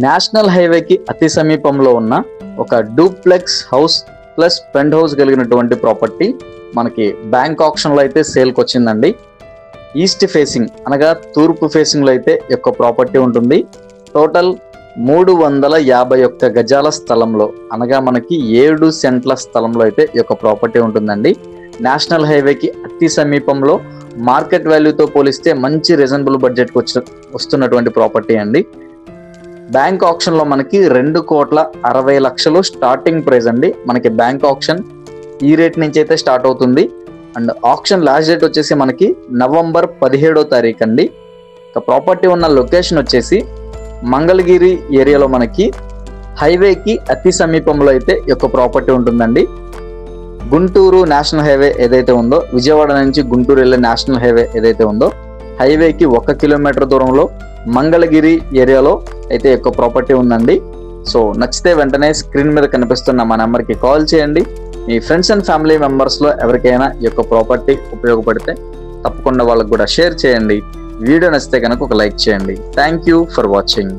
National హైవేకి అతి సమీపంలో ఉన్న ఒక duplex house plus penthouse కలిగినటువంటి ప్రాపర్టీ మనకి బ్యాంక్ ఆప్షన్లో అయితే సేల్కి వచ్చిందండి. ఈస్ట్ ఫేసింగ్ అనగా తూర్పు ఫేసింగ్లో అయితే ఈ యొక్క ప్రాపర్టీ ఉంటుంది. టోటల్ 351 గజాల స్థలంలో అనగా మనకి 7 సెంట్ల స్థలంలో అయితే ఈ యొక్క ప్రాపర్టీ ఉంటుందండి. నేషనల్ హైవేకి అతి సమీపంలో మార్కెట్ వాల్యూతో పోలిస్తే మంచి రీజనబుల్ బడ్జెట్కి వస్తున్నటువంటి ప్రాపర్టీ అండి. బ్యాంక్ ఆప్షన్లో మనకి 2,60,00,000 స్టార్టింగ్ ప్రైస్ అండి. మనకి బ్యాంక్ ఆప్షన్ ఈ రేట్ నుంచి అయితే స్టార్ట్ అవుతుంది. అండ్ ఆప్షన్ లాస్ట్ డేట్ వచ్చేసి మనకి నవంబర్ 17వ తారీఖు అండి. ఇక ప్రాపర్టీ ఉన్న లొకేషన్ వచ్చేసి మంగళగిరి ఏరియాలో మనకి హైవేకి అతి సమీపంలో అయితే ఈ యొక్క ప్రాపర్టీ ఉంటుందండి. గుంటూరు నేషనల్ హైవే ఏదైతే ఉందో, విజయవాడ నుంచి గుంటూరు వెళ్ళే నేషనల్ హైవే ఏదైతే ఉందో, హైవేకి 1 కిలోమీటర్ దూరంలో మంగళగిరి ఏరియాలో అయితే ఈ యొక్క ప్రాపర్టీ ఉందండి. సో నచ్చితే వెంటనే స్క్రీన్ మీద కనిపిస్తున్న మా నెంబర్కి కాల్ చేయండి. మీ ఫ్రెండ్స్ అండ్ ఫ్యామిలీ మెంబర్స్లో ఎవరికైనా ఈ యొక్క ప్రాపర్టీ ఉపయోగపడితే తప్పకుండా వాళ్ళకు కూడా షేర్ చేయండి. వీడియో నచ్చితే కనుక ఒక లైక్ చేయండి. Thank you for watching.